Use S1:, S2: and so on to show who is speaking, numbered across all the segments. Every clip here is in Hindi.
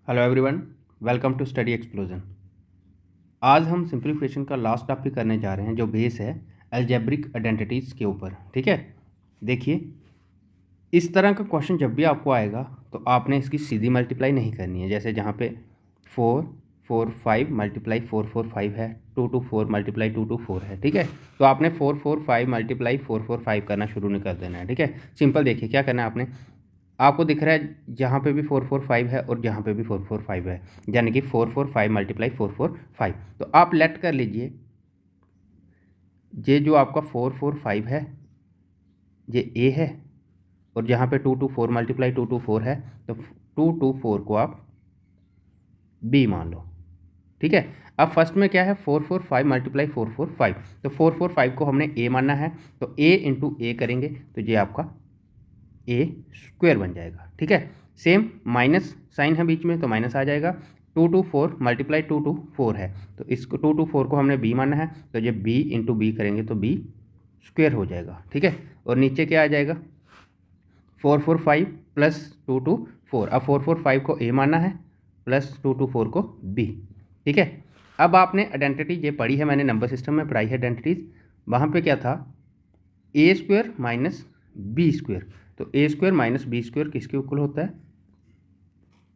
S1: Hello everyone, welcome to study explosion. आज हम सिंप्लीफिकेशन का लास्ट टॉपिक करने जा रहे हैं जो बेस है अलजेब्रिक आइडेंटिटीज़ के ऊपर। ठीक है, देखिए इस तरह का क्वेश्चन जब भी आपको आएगा तो आपने इसकी सीधी मल्टीप्लाई नहीं करनी है। जैसे जहाँ पे 4 4 5 मल्टीप्लाई 4 4 5 है, 2 2 4 मल्टीप्लाई 2 2 4 है। ठीक है, तो आपने 4 4 5 मल्टीप्लाई 4 4 5 करना शुरू नहीं कर देना है। ठीक है, सिंपल। देखिए क्या करना है आपने, आपको दिख रहा है जहाँ पे भी 4 4 5 है और जहाँ पे भी 4 4 5 है, यानी कि 4 4 5 मल्टीप्लाई 4 4 5। तो आप लेट कर लीजिए, ये जो आपका 4 4 5 है ये ए है, और जहाँ पे 2 2 4 मल्टीप्लाई 2 2 4 है, तो 2 2 4 को आप बी मान लो। ठीक है, अब फर्स्ट में क्या है 4 4 5 मल्टीप्लाई 4 4 5, तो 4 4 5 को हमने ए मानना है, तो ए इंटू ए करेंगे तो ये आपका ए स्क्वायर बन जाएगा। ठीक है, सेम माइनस साइन है बीच में तो माइनस आ जाएगा। 2 2 4 मल्टीप्लाई 2 2 4 है, तो इसको 2 2 4 को हमने बी मानना है, तो जब बी इंटू बी करेंगे तो बी स्क्वायर हो जाएगा। ठीक है, और नीचे क्या आ जाएगा 4 4 5 प्लस 2 2 4। अब 4 4 5 को ए मानना है प्लस 2 2 4 को बी। ठीक है, अब आपने आइडेंटिटी ये पढ़ी है, मैंने नंबर सिस्टम में पढ़ाई है आइडेंटिटीज। वहाँ पे क्या था ए स्क्वायर माइनस बी स्क्वायर, तो ए स्क्वायर माइनस बी स्क्वायर किसके इक्वल होता है,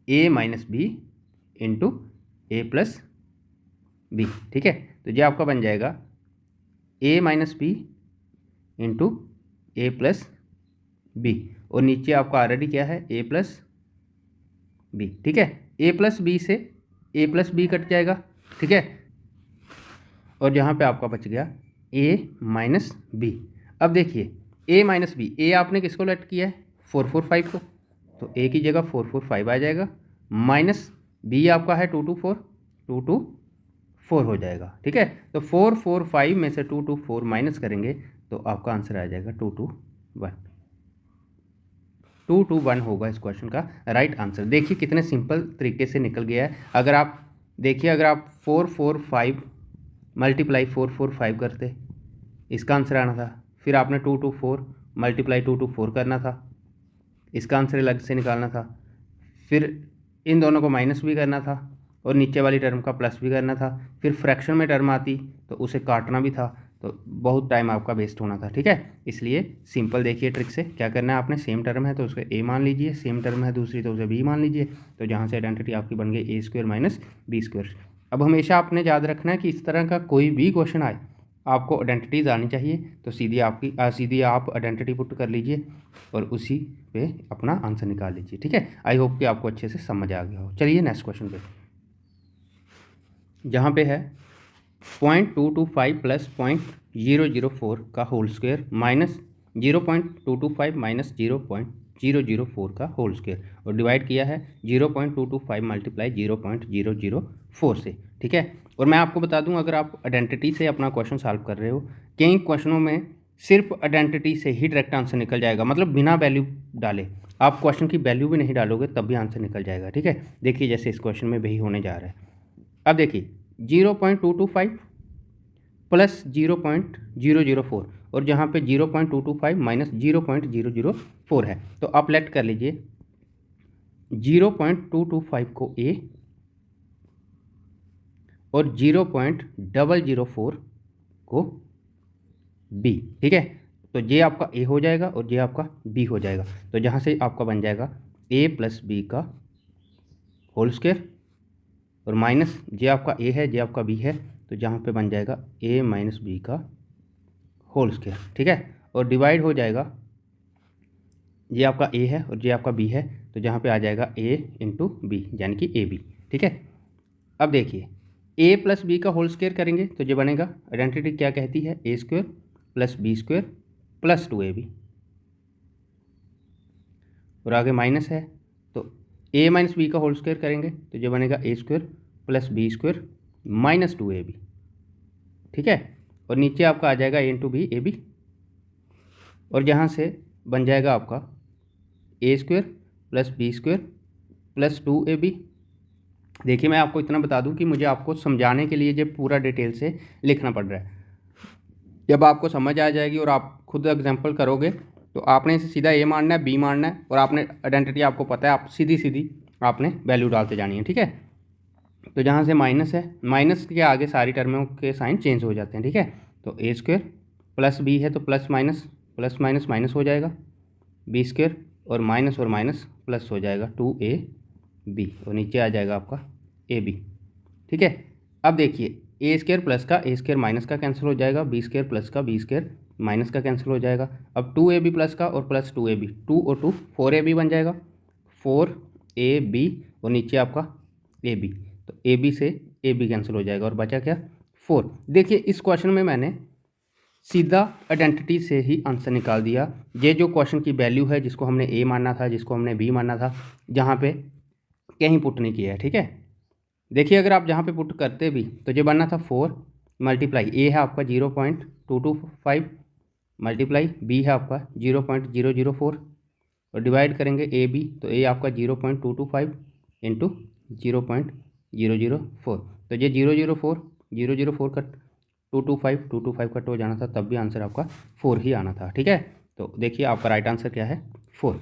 S1: A minus B into A plus B. ठीक है, तो ये आपका बन जाएगा ए माइनस बी इंटू ए प्लस बी, और नीचे आपका ऑलरेडी क्या है ए प्लस बी। ठीक है, ए प्लस बी से ए प्लस बी कट जाएगा। ठीक है, और जहाँ पे आपका बच गया ए माइनस बी। अब देखिए ए माइनस बी, ए आपने किसको लेट किया है 4 4 5 को, तो ए की जगह 4 4 5 आ जाएगा, माइनस बी आपका है 2 2 4 2 2 4 हो जाएगा। ठीक है, तो 4 4 5 में से 2 2 4 माइनस करेंगे तो आपका आंसर आ जाएगा 2 2 1। 2 2 1 होगा इस क्वेश्चन का राइट आंसर। देखिए कितने सिंपल तरीके से निकल गया है। अगर आप देखिए, अगर आप 4 4 5 मल्टीप्लाई 4 4 5 करते, इसका आंसर आना था, फिर आपने 2 2 4 मल्टीप्लाई 2 2 4 करना था, इसका आंसर अलग से निकालना था, फिर इन दोनों को माइनस भी करना था और नीचे वाली टर्म का प्लस भी करना था, फिर फ्रैक्शन में टर्म आती तो उसे काटना भी था, तो बहुत टाइम आपका वेस्ट होना था। ठीक है, इसलिए सिंपल देखिए ट्रिक से क्या करना है आपने, सेम टर्म है तो उसको ए मान लीजिए, सेम टर्म है दूसरी तो उसे बी मान लीजिए, तो जहाँ से आइडेंटिटी आपकी बन गई ए स्क्वायर माइनस बी स्क्वायर। अब हमेशा आपने याद रखना है कि इस तरह का कोई भी क्वेश्चन आए आपको आइडेंटिटीज़ आनी चाहिए, तो सीधी आप आइडेंटिटी पुट कर लीजिए और उसी पे अपना आंसर निकाल लीजिए। ठीक है, आई होप कि आपको अच्छे से समझ आ गया हो। चलिए नेक्स्ट क्वेश्चन पे, जहाँ पे है 0.225 प्लस 0.004 का होल स्क्वायर माइनस 0.225 माइनस 0.004 का होल स्क्वायर, और डिवाइड किया है 0.225 मल्टीप्लाई 0.004 से। ठीक है, और मैं आपको बता दूं, अगर आप आइडेंटिटी से अपना क्वेश्चन सॉल्व कर रहे हो, कई क्वेश्चनों में सिर्फ आइडेंटिटी से ही डायरेक्ट आंसर निकल जाएगा, मतलब बिना वैल्यू डाले, आप क्वेश्चन की वैल्यू भी नहीं डालोगे तब भी आंसर निकल जाएगा। ठीक है, देखिए जैसे इस क्वेश्चन में वही होने जा रहा है। अब देखिए 0.225 प्लस 0.004, और जहाँ पे 0.225 माइनस 0.004 है, तो आप लेट कर लीजिए 0.225 को ए और 0.004 को बी। ठीक है, तो ये आपका ए हो जाएगा और ये आपका बी हो जाएगा, तो जहाँ से आपका बन जाएगा ए प्लस बी का होल स्क्वायर, और माइनस जे आपका ए है जे आपका बी है, तो जहाँ पे बन जाएगा ए माइनस बी का होल स्क्वायर। ठीक है, और डिवाइड हो जाएगा, ये आपका ए है और ये आपका बी है, तो जहाँ पे आ जाएगा ए इंटू बी यानी कि ए बी। ठीक है, अब देखिए ए प्लस बी का होल स्क्वायर करेंगे तो ये बनेगा, आइडेंटिटी क्या कहती है, A square plus B square plus 2ab, और आगे माइनस है तो ए माइनस बी का होल स्क्वायर करेंगे तो ये बनेगा A square plus B square minus 2ab। ठीक है, और नीचे आपका आ जाएगा A into B A B, और जहाँ से बन जाएगा आपका A square plus B square plus 2ab। देखिए मैं आपको इतना बता दूं कि मुझे आपको समझाने के लिए जो पूरा डिटेल से लिखना पड़ रहा है, जब आपको समझ आ जाएगी और आप खुद एग्जांपल करोगे तो आपने इसे सीधा ए मानना है बी मानना है, और आपने आइडेंटिटी आपको पता है, आप सीधी सीधी आपने वैल्यू डालते जानी है, ठीक है। तो जहाँ से माइनस है, माइनस के आगे सारी टर्मों के साइन चेंज हो जाते हैं, ठीक है। तो ए स्क्वायर प्लस बी है तो प्लस माइनस माइनस हो जाएगा, बी स्क्वायर और माइनस प्लस हो जाएगा 2ab और नीचे आ जाएगा आपका ए बी, ठीक है। अब देखिए ए स्क्वायर प्लस का ए स्क्वायर माइनस का कैंसिल हो जाएगा, बी स्क्वायर प्लस का बी स्क्वायर माइनस का कैंसिल हो जाएगा। अब 2ab प्लस का और प्लस 2ab, 2 और 2 4ab बन जाएगा, 4ab और नीचे आपका ab, तो ab से ab कैंसिल हो जाएगा और बचा क्या 4। देखिए इस क्वेश्चन में मैंने सीधा आइडेंटिटी से ही आंसर निकाल दिया। ये जो क्वेश्चन की वैल्यू है, जिसको हमने ए मानना था, जिसको हमने बी मानना था, जहाँ पे कहीं पुट नहीं किया है, ठीक है। देखिए अगर आप जहाँ पे पुट करते भी तो ये बनना था 4 मल्टीप्लाई ए है आपका 0.225 मल्टीप्लाई बी है आपका 0.004 और डिवाइड करेंगे ए बी, तो ए आपका 0.225 इंटू 0.004, तो ये 004 का 225 कट हो जाना था, तब भी आंसर आपका 4 ही आना था, ठीक है। तो देखिए आपका राइट आंसर क्या है 4।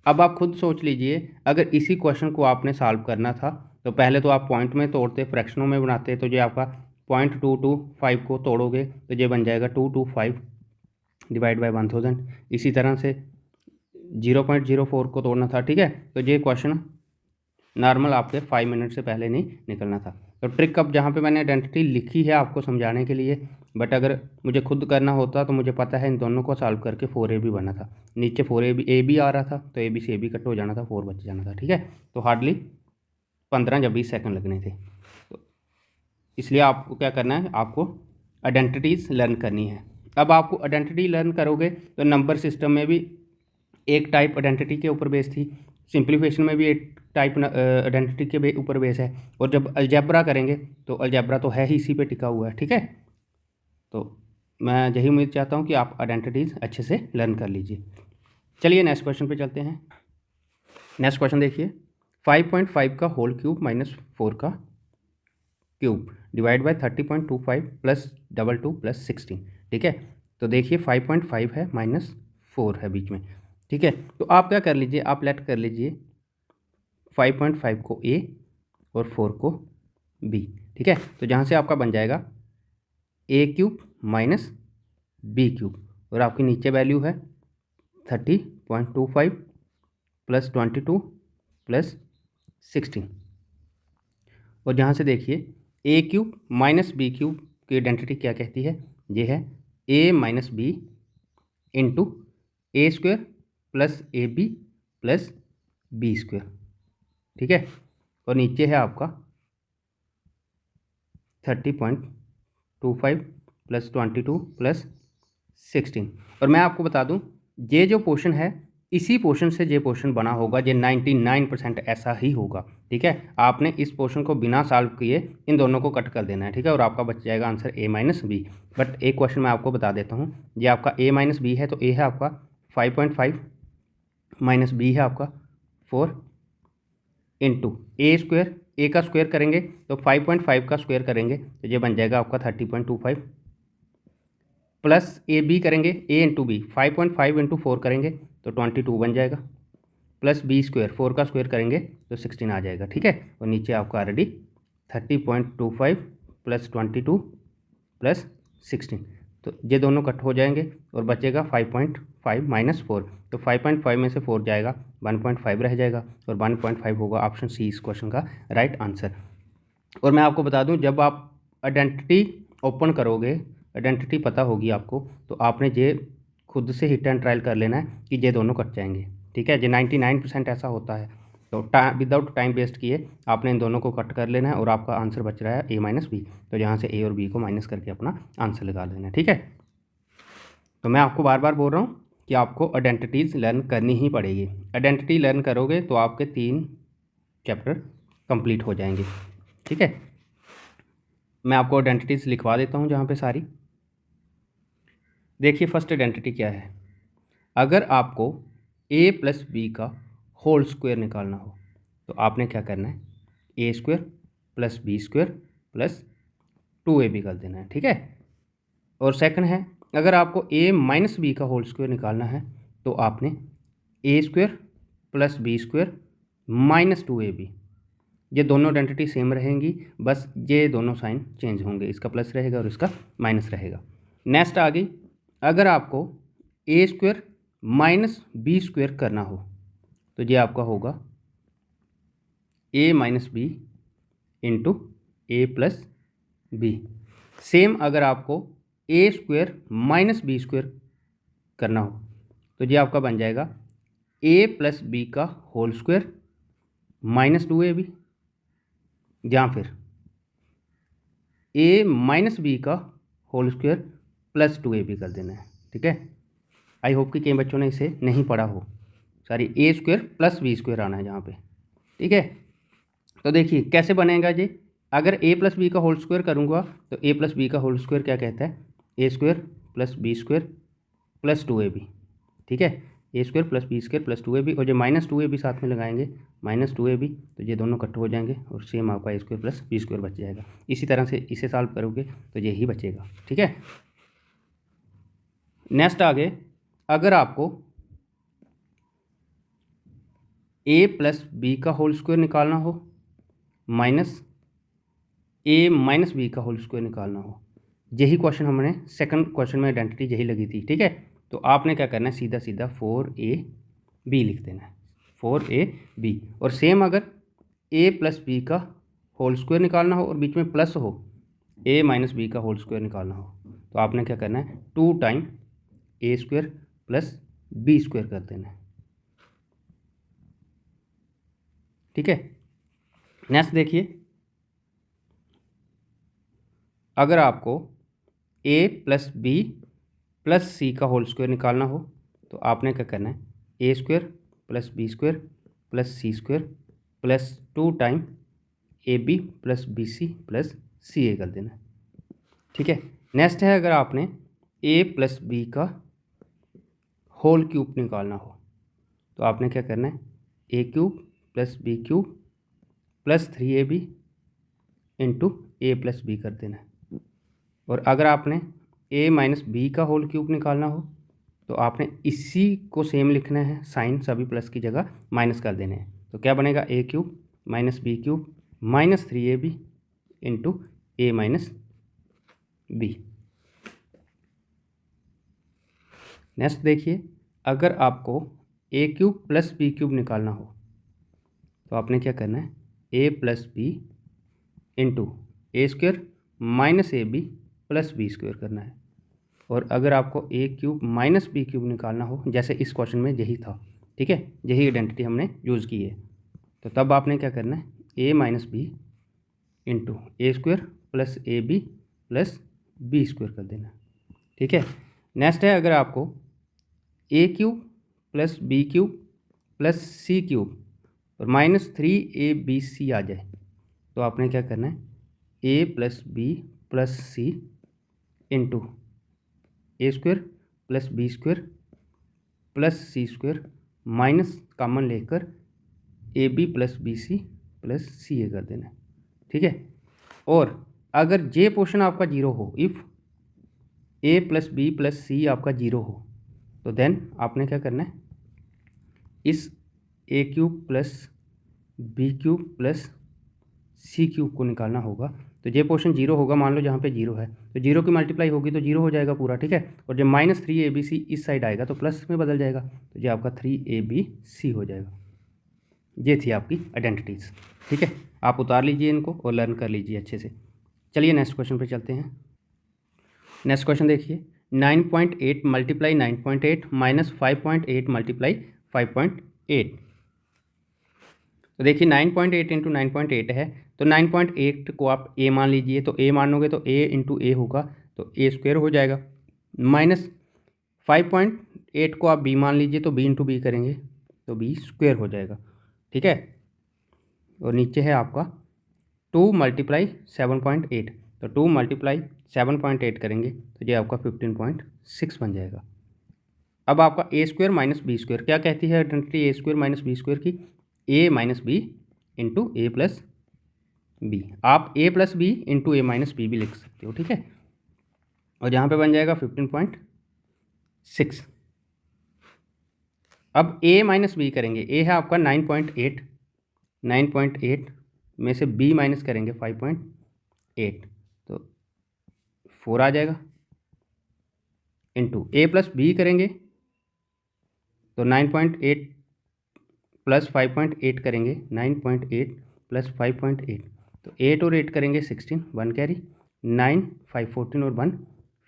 S1: अब आप खुद सोच लीजिए, अगर इसी क्वेश्चन को आपने सॉल्व करना था तो पहले तो आप पॉइंट में तोड़ते, फ्रैक्शनों में बनाते, तो ये आपका 0.225 को तोड़ोगे तो ये बन जाएगा 225 डिवाइड बाई 1000। इसी तरह से 0.04 को तोड़ना था, ठीक है। तो ये क्वेश्चन नॉर्मल आपके 5 मिनट से पहले नहीं निकलना था। तो ट्रिक अब जहाँ पे मैंने आइडेंटिटी लिखी है आपको समझाने के लिए, बट अगर मुझे खुद करना होता तो मुझे पता है इन दोनों को सॉल्व करके 4ab बना था, नीचे 4ab आ रहा था तो ab से ab कट हो जाना था, 4 बच जाना था, ठीक है। तो हार्डली 15 या 20 सेकंड लगने थे। तो इसलिए आपको क्या करना है, आपको आइडेंटिटीज़ लर्न करनी है। अब आपको आइडेंटिटी लर्न करोगे तो नंबर सिस्टम में भी एक टाइप आइडेंटिटी के ऊपर बेस थी, सिंप्लीफिकेशन में भी एक टाइप आइडेंटिटी के ऊपर बेस है, और जब अलजेब्रा करेंगे तो अलजेब्रा तो है ही इसी पे टिका हुआ है, ठीक है। तो मैं यही उम्मीद चाहता हूँ कि आप आइडेंटिटीज़ अच्छे से लर्न कर लीजिए। चलिए नेक्स्ट क्वेश्चन पे चलते हैं। नेक्स्ट क्वेश्चन देखिए, 5.5 का होल क्यूब माइनस 4 का cube divide by 30.25 plus 22 plus 16, ठीक है। तो देखिए 5.5 है माइनस 4 है बीच में, ठीक है। तो आप क्या कर लीजिए, आप लेट कर लीजिए 5.5 को ए और 4 को बी, ठीक है। तो जहाँ से आपका बन जाएगा ए क्यूब माइनस बी क्यूब और आपकी नीचे वैल्यू है 30.25 प्लस 22 प्लस 16, और जहाँ से देखिए A cube minus B cube की आइडेंटिटी क्या कहती है, ये है A minus B into A square plus A B plus B square, ठीक है। और नीचे है आपका 30.25 प्लस 22 प्लस 16। और मैं आपको बता दूं, ये जो पोर्शन है इसी पोर्शन से ये पोर्शन बना होगा, ये 99% ऐसा ही होगा, ठीक है। आपने इस पोर्शन को बिना सॉल्व किए इन दोनों को कट कर देना है, ठीक है, और आपका बच जाएगा answer A minus B. But एक क्वेश्चन मैं आपको बता देता हूँ, ये आपका ए माइनस बी है, तो ए है आपका 5.5 माइनस बी है आपका 4 इंटू ए स्क्वायर, ए का स्क्वायर करेंगे तो 5.5 का स्क्वायर करेंगे तो ये बन जाएगा आपका 30.25 प्लस ए बी करेंगे, ए इंटू बी 5.5 इंटू 4 करेंगे तो 22 बन जाएगा, प्लस बी स्क्वायर 4 का स्क्वायर करेंगे तो 16 आ जाएगा, ठीक है। और नीचे आपका ऑलरेडी 30.25 प्लस 22 प्लस 16, तो ये दोनों कट हो जाएंगे और बचेगा 5.5 माइनस 4, तो 5.5 में से 4 जाएगा 1.5 रह जाएगा और 1.5 होगा ऑप्शन सी इस क्वेश्चन का राइट आंसर। और मैं आपको बता दूं, जब आप आइडेंटिटी ओपन करोगे, आइडेंटिटी पता होगी आपको, तो आपने ये खुद से हिट एंड ट्रायल कर लेना है कि ये दोनों कट जाएंगे, ठीक है। ये 99% ऐसा होता है, तो विदाउट टाइम वेस्ट किए आपने इन दोनों को कट कर लेना है और आपका आंसर बच रहा है ए माइनस बी, तो यहाँ से ए और बी को माइनस करके अपना आंसर लगा लेना है, ठीक है। तो मैं आपको बार बार बोल रहा हूँ कि आपको आइडेंटिटीज़ लर्न करनी ही पड़ेगी। आइडेंटिटी लर्न करोगे तो आपके 3 चैप्टर कंप्लीट हो जाएंगे, ठीक है। मैं आपको आइडेंटिटीज़ लिखवा देता हूँ जहाँ पे सारी। देखिए फर्स्ट आइडेंटिटी क्या है, अगर आपको ए प्लस बी का होल स्क्वायर निकालना हो तो आपने क्या करना है, A square plus B square plus 2ab कर देना है, ठीक है। और सेकंड है, अगर आपको ए माइनस बी का होल स्क्वायर निकालना है तो आपने A square plus B square -2ab। ये दोनों आइडेंटिटी सेम रहेंगी, बस ये दोनों साइन चेंज होंगे, इसका प्लस रहेगा और इसका माइनस रहेगा। नेक्स्ट आ गई, अगर आपको a² - b² करना हो तो ये आपका होगा a - b into a + b। Same अगर आपको a² - b² करना हो तो ये आपका बन जाएगा a + b का होल स्क्वायर -2ab, या फिर a - b का होल स्क्वायर +2ab कर देना है। ठीक है, आई होप कि कई बच्चों ने इसे नहीं पढ़ा हो। सॉरी, a² + b² आना है यहाँ पे। ठीक है, तो देखिए कैसे बनेगा जी। अगर a + b का होल स्क्वायर करूँगा तो a + b का होल स्क्वायर क्या कहता है, a² + b² + 2ab। ठीक है, a² + b² + 2ab, और जो -2ab साथ में लगाएंगे -2ab, तो ये दोनों इकट्ठे हो जाएंगे और सेम आपका a² + b² बच जाएगा। इसी तरह से इसे सॉल्व करोगे तो यही बचेगा। ठीक है, नेक्स्ट आगे, अगर आपको a + b का होल स्क्वायर निकालना हो माइनस a - b का होल स्क्वायर निकालना हो, यही क्वेश्चन हमने सेकंड क्वेश्चन में आइडेंटिटी यही लगी थी। ठीक है, तो आपने क्या करना है, सीधा सीधा 4ab लिख देना है, 4ab। और सेम अगर a + b का होल स्क्वायर निकालना हो और बीच में प्लस हो, a - b का होल स्क्वायर निकालना हो, तो आपने क्या करना है, 2 टाइम a² + b² कर देना है। ठीक है, नेक्स्ट देखिए, अगर आपको a + b + c का होल स्क्वायर निकालना हो तो आपने क्या करना है, a² + b² + c² + 2 time ab + bc + ca कर देना है। ठीक है, नेक्स्ट है, अगर आपने a + b का होल क्यूब निकालना हो तो आपने क्या करना है, a³ + b³ + 3ab into a + b कर देना है। और अगर आपने a - b का होल क्यूब निकालना हो तो आपने इसी को सेम लिखना है, साइन सभी प्लस की जगह माइनस कर देने हैं। तो क्या बनेगा, a³ - b³ - 3ab into a - b। Next देखिए, अगर आपको a³ + b³ निकालना हो तो आपने क्या करना है, a + b into a² - ab + b² करना है। और अगर आपको a³ - b³ निकालना हो, जैसे इस क्वेश्चन में यही था, ठीक है, यही आइडेंटिटी हमने यूज़ की है, तो तब आपने क्या करना है, a - b into a² + ab + b² कर देना। ठीक है, नेक्स्ट है, अगर आपको a³ + b³ + c³ और -3abc आ जाए तो आपने क्या करना है, a + b + c into a² + b² + c² minus common लेकर ab + bc + ca कर देना है। ठीक है, और अगर ये पोर्शन आपका जीरो हो, इफ़ a + b + c आपका जीरो हो, तो देन आपने क्या करना है, इस a³ + b³ + c³ को निकालना होगा। तो ये पोर्शन जीरो होगा, मान लो जहाँ पे जीरो है तो जीरो की मल्टीप्लाई होगी तो जीरो हो जाएगा पूरा। ठीक है, और जब -3abc इस साइड आएगा तो प्लस में बदल जाएगा, तो ये आपका 3abc हो जाएगा। ये थी आपकी आइडेंटिटीज़। ठीक है, आप उतार लीजिए इनको और लर्न कर लीजिए अच्छे से। चलिए नेक्स्ट क्वेश्चन पे चलते हैं। नेक्स्ट क्वेश्चन देखिए, 9.8 × 9.8 - 5.8 × 5.8। तो देखिए 9.8 × 9.8 है, तो 9.8 को आप a मान लीजिए, तो a मानोगे तो a × a होगा, तो a² हो जाएगा। -5.8 को आप b मान लीजिए, तो b × b करेंगे तो b² हो जाएगा। ठीक है, और नीचे है आपका 2 × 7.8, तो 2 × 7.8 करेंगे तो ये आपका 15.6 बन जाएगा। अब आपका a² - b² क्या कहती है आइडेंटिटी a² - b² की, a - b into a + b। आप a + b into a - b भी लिख सकते हो। ठीक है, और यहाँ पे बन जाएगा 15.6। अब a - b करेंगे, a है आपका 9.8 9.8 में से b माइनस करेंगे 5.8 तो 4 आ जाएगा, इंटू a प्लस बी करेंगे तो 9.8 प्लस 5.8 करेंगे, 9.8 प्लस 5.8 तो 8 और 8 करेंगे 16, 1 कैरी, 9 5 14 और 1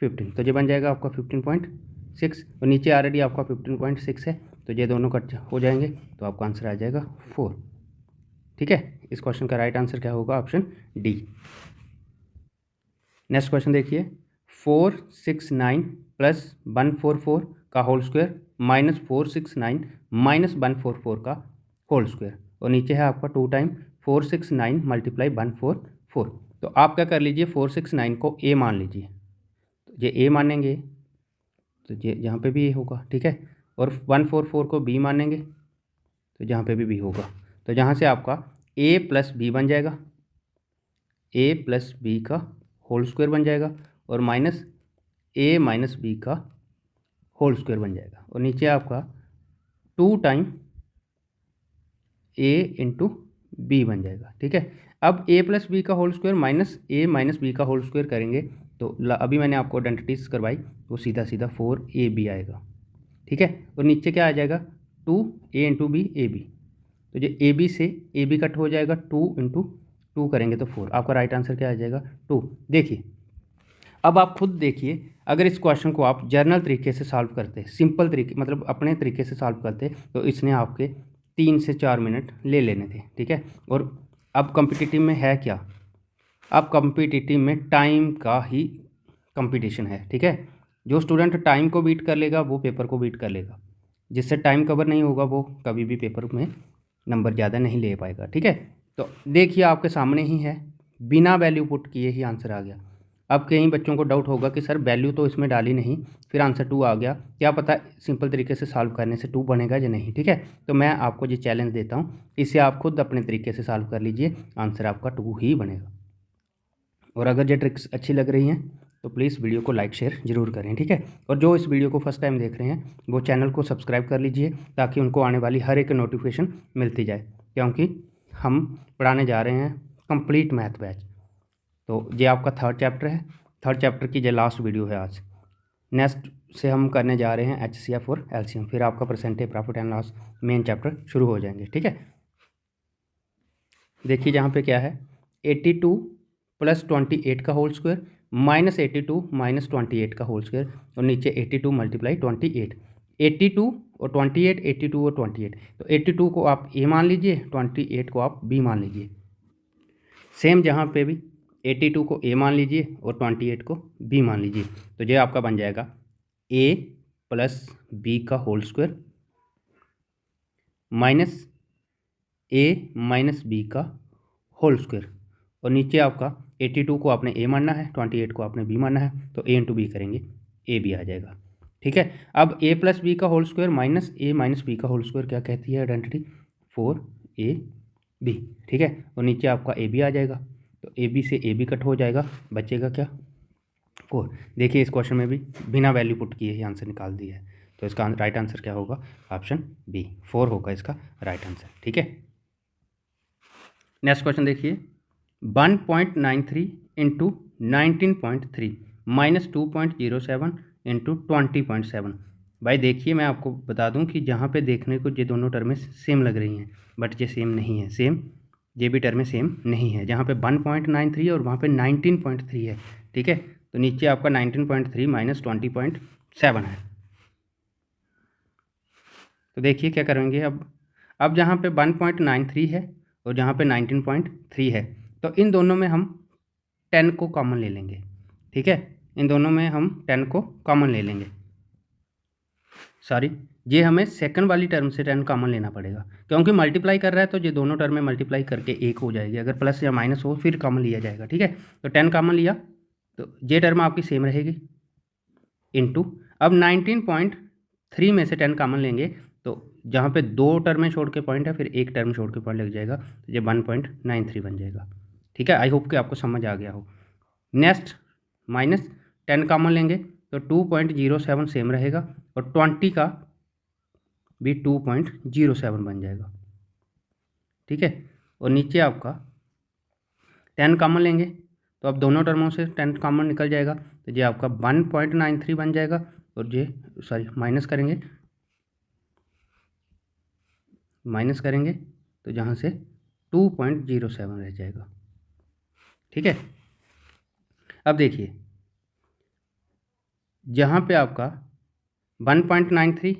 S1: 15 तो ये बन जाएगा आपका 15.6 और नीचे ऑलरेडी आपका 15.6 है तो ये दोनों कट हो जाएंगे तो आपका आंसर आ जाएगा 4। ठीक है, इस क्वेश्चन का राइट आंसर क्या होगा? Option D. नेक्स्ट क्वेश्चन देखिए, 469 प्लस 144 का होल स्क्वायर माइनस 469 माइनस 144 का होल स्क्वायर और नीचे है आपका 2 टाइम 469 मल्टीप्लाई 144। तो आप क्या कर लीजिए, 469 को ए मान लीजिए, तो ये ए मानेंगे तो ये यहाँ पे भी ए होगा। ठीक है, और 144 को बी मानेंगे तो यहाँ पे भी बी होगा। तो यहाँ से आपका ए प्लस बी बन जाएगा, ए प्लस बी का होल स्क्वायर बन जाएगा और माइनस ए माइनस बी का होल स्क्वायर बन जाएगा और नीचे आपका 2 टाइम ए इंटू बी बन जाएगा। ठीक है, अब ए प्लस बी का होल स्क्वायर माइनस ए माइनस बी का होल स्क्वायर करेंगे तो अभी मैंने आपको आइडेंटिटीज करवाई तो सीधा सीधा 4ab आएगा। ठीक है, और नीचे क्या आ जाएगा 2a into B A B, तो जो ए बी से ए बी कट हो जाएगा, 2 इंटू 2 करेंगे तो 4। आपका राइट आंसर क्या आ जाएगा? 2। देखिए, अब आप खुद देखिए, अगर इस क्वेश्चन को आप जर्नल तरीके से सॉल्व करते, सिंपल तरीके मतलब अपने तरीके से सॉल्व करते तो इसने आपके 3 से 4 मिनट ले लेने थे। ठीक है, और अब कॉम्पिटिटिव में है क्या, अब कॉम्पिटिटिव में टाइम का ही कंपटीशन है। ठीक है, जो स्टूडेंट टाइम को बीट कर लेगा वो पेपर को बीट कर लेगा, जिससे टाइम कवर नहीं होगा वो कभी भी पेपर में नंबर ज़्यादा नहीं ले पाएगा। ठीक है, तो देखिए आपके सामने ही है, बिना वैल्यू पुट किए ही आंसर आ गया। अब कई बच्चों को डाउट होगा कि सर वैल्यू तो इसमें डाली नहीं, फिर आंसर 2 आ गया, क्या पता सिंपल तरीके से सॉल्व करने से 2 बनेगा या नहीं। ठीक है, तो मैं आपको ये चैलेंज देता हूँ, इससे आप खुद अपने तरीके से सॉल्व कर लीजिए, आंसर आपका 2 ही बनेगा। और अगर ये ट्रिक्स अच्छी लग रही हैं तो प्लीज़ वीडियो को लाइक शेयर ज़रूर करें। ठीक है, और जो इस वीडियो को फर्स्ट टाइम देख रहे हैं वो चैनल को सब्सक्राइब कर लीजिए ताकि उनको आने वाली हर एक नोटिफिकेशन मिलती जाए, क्योंकि हम पढ़ाने जा रहे हैं कंप्लीट मैथ बैच। तो ये आपका 3rd चैप्टर है, 3rd चैप्टर की ये लास्ट वीडियो है आज। नेक्स्ट से हम करने जा रहे हैं HCF और LCM, फिर आपका percentage profit and loss main chapter शुरू हो जाएंगे। ठीक है, देखिए जहाँ पे क्या है, 82 प्लस 28 का होल स्क्वायर माइनस 82 माइनस 28 का होल स्क्वायर और नीचे 82 मल्टीप्लाई 28, 82 और 28, 82 और 28, तो 82 को आप ए मान लीजिए, 28 को आप बी मान लीजिए। सेम जहाँ पे भी 82 को ए मान लीजिए और 28 को बी मान लीजिए, तो ये आपका बन जाएगा ए प्लस बी का होल स्क्वायर माइनस ए माइनस बी का होल स्क्वायर और नीचे आपका 82 को आपने ए मानना है, 28 को आपने बी मानना है, तो ए इंटू बी करेंगे, ए बी आ जाएगा। ठीक है, अब ए प्लस बी का होल स्क्वायर माइनस ए माइनस बी का होल स्क्वायर क्या कहती है आइडेंटिटी? 4ab। ठीक है, और नीचे आपका ए बी आ जाएगा, तो ए बी से ए बी कट हो जाएगा, बचेगा क्या? 4। देखिए इस क्वेश्चन में भी बिना वैल्यू पुट किए ही आंसर निकाल दिया है, तो इसका राइट आंसर क्या होगा? ऑप्शन बी, 4 होगा इसका राइट आंसर। ठीक है, नेक्स्ट क्वेश्चन देखिए, 1.93 इंटू 19.3 माइनस 2.07 इंटू 20.7। भाई देखिए मैं आपको बता दूं कि जहाँ पे देखने को ये दोनों टर्में सेम लग रही हैं, बट ये सेम नहीं है, सेम ये भी टर्में सेम नहीं है। जहाँ पे 1.93 और वहाँ पे 19.3 है। ठीक है, तो नीचे आपका 19.3 माइनस 20.7 है। तो देखिए क्या करेंगे, अब जहाँ पे 1.93 है और जहाँ पे 19.3 है, तो इन दोनों में हम 10 को कॉमन ले लेंगे। ठीक है, इन दोनों में हम 10 को कॉमन ले लेंगे, सॉरी ये हमें सेकंड वाली टर्म से 10 कॉमन लेना पड़ेगा, क्योंकि मल्टीप्लाई कर रहा है तो ये दोनों टर्म में मल्टीप्लाई करके 1 हो जाएगी, अगर प्लस या माइनस हो फिर कॉमन लिया जाएगा। ठीक है, तो 10 कॉमन लिया तो ये टर्म आपकी सेम रहेगी, इनटू अब 19.3 में से 10 कॉमन लेंगे तो जहाँ पे 2 टर्में छोड़ के पॉइंट है फिर 1 टर्म छोड़ के पॉइंट लग जाएगा, तो ये 1.93 बन जाएगा। ठीक है, आई होप कि आपको समझ आ गया हो। नेक्स्ट माइनस 10 कॉमन लेंगे तो 2.07 सेम रहेगा और 20 का भी 2.07 बन जाएगा। ठीक है, और नीचे आपका 10 कॉमन लेंगे तो अब दोनों टर्मों से 10 कॉमन निकल जाएगा, तो ये आपका 1.93 बन जाएगा, और ये माइनस करेंगे तो जहाँ से 2.07 रह जाएगा। ठीक है, अब देखिए जहाँ पे आपका 1.93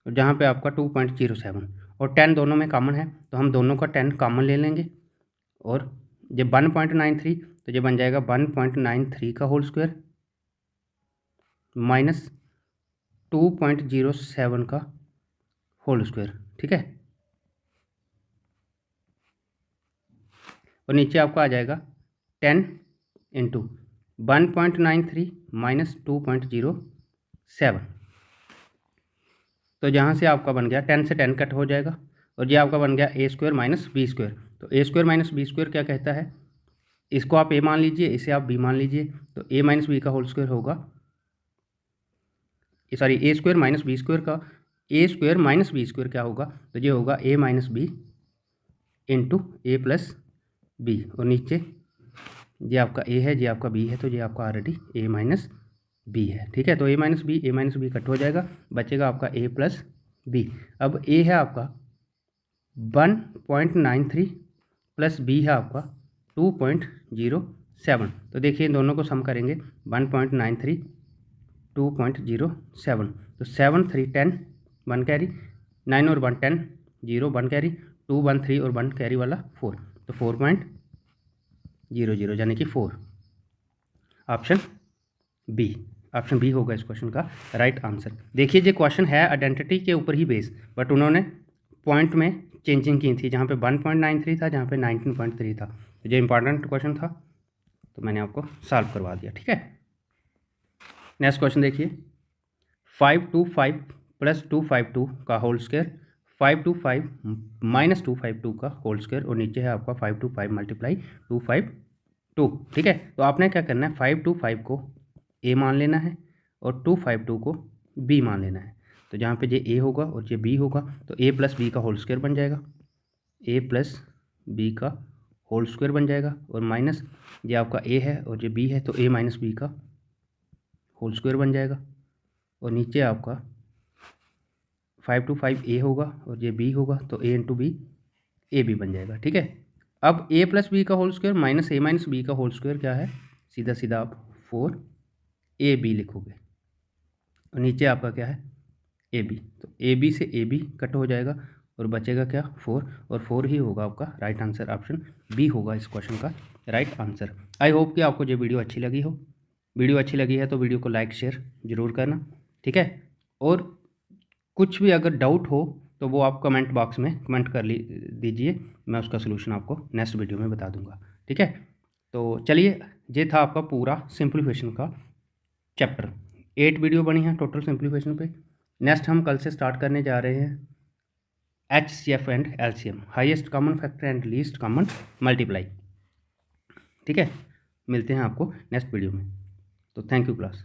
S1: और जहाँ पे आपका 2.07 और 10 दोनों में कॉमन है, तो हम दोनों का 10 कॉमन ले लेंगे, और जब 1.93 तो ये बन जाएगा 1.93 का होल स्क्वायर माइनस 2.07 का होल स्क्वायर। ठीक है, और नीचे आपका आ जाएगा 10 इंटू 1.93 माइनस 2.07, तो जहाँ से आपका बन गया 10 से 10 कट हो जाएगा, और ये आपका बन गया ए स्क्वायर माइनस बी स्क्वायर। तो ए स्क्वायर माइनस बी स्क्वायर क्या कहता है, इसको आप ए मान लीजिए, इसे आप बी मान लीजिए, तो ए माइनस बी का होल स्क्वायर होगा, सॉरी ए स्क्वायर माइनस बी स्क्वायर का ए स्क्वायर माइनस बी स्क्वायर क्या होगा, तो ये होगा ए माइनस बी इंटू ए प्लस बी, और नीचे ये आपका ए है, ये आपका बी है, तो ये आपका ऑलरेडी ए माइनस बी है। ठीक है, तो ए माइनस बी कट हो जाएगा, बचेगा आपका ए प्लस बी। अब ए है आपका 1.93 प्लस बी है आपका 2.07, तो देखिए इन दोनों को सम करेंगे 1.93 2.07, तो 7 3 10 1 कैरी, 9 और 1 10 0 1 कैरी, 2 1 3 और 1 कैरी वाला 4, तो 4.00 यानी कि 4। ऑप्शन बी होगा इस क्वेश्चन का राइट आंसर। देखिए ये क्वेश्चन है आइडेंटिटी के ऊपर ही बेस, बट उन्होंने पॉइंट में चेंजिंग की थी, जहाँ पे 1.93 था, जहाँ पे 19.3 था, तो ये इंपॉर्टेंट क्वेश्चन था, तो मैंने आपको सॉल्व करवा दिया। ठीक है, नेक्स्ट क्वेश्चन देखिए, 525 प्लस 252 का होल स्क्वायर 525 माइनस 252 का होल स्क्वायर, और नीचे है आपका 525 मल्टीप्लाई 252। ठीक है, तो आपने क्या करना है, 525 को ए मान लेना है और 252 को बी मान लेना है, तो जहाँ पे ये ए होगा और ये बी होगा, तो ए प्लस बी का होल स्क्वायर बन जाएगा, ए प्लस बी का होल स्क्वायर बन जाएगा, और माइनस ये आपका ए है और ये बी है, तो ए माइनस बी का होल स्क्वायर बन जाएगा, और नीचे आपका 525 ए होगा और ये बी होगा, तो ए इंटू बी ए बी बन जाएगा। ठीक है, अब ए प्लस बी का होल स्क्वायर माइनस ए माइनस बी का होल स्क्वायर क्या है, सीधा सीधा आप 4 ए बी लिखोगे, और नीचे आपका क्या है ए बी, तो ए बी से ए बी कट हो जाएगा और बचेगा क्या 4, और 4 ही होगा आपका राइट आंसर। ऑप्शन बी होगा इस क्वेश्चन का राइट आंसर। आई होप कि आपको ये वीडियो अच्छी लगी हो। वीडियो अच्छी लगी है तो वीडियो को लाइक शेयर ज़रूर करना। ठीक है, और कुछ भी अगर डाउट हो तो वो आप कमेंट बॉक्स में कमेंट कर दीजिए, मैं उसका सलूशन आपको नेक्स्ट वीडियो में बता दूंगा। ठीक है, तो चलिए ये था आपका पूरा सिंप्लीफिकेशन का चैप्टर। 8 वीडियो बनी है टोटल सिंप्लीफिकेशन पे। नेक्स्ट हम कल से स्टार्ट करने जा रहे हैं HCF and LCM, highest common factor and least common multiply. ठीक है, मिलते हैं आपको नेक्स्ट वीडियो में। तो थैंक यू क्लास।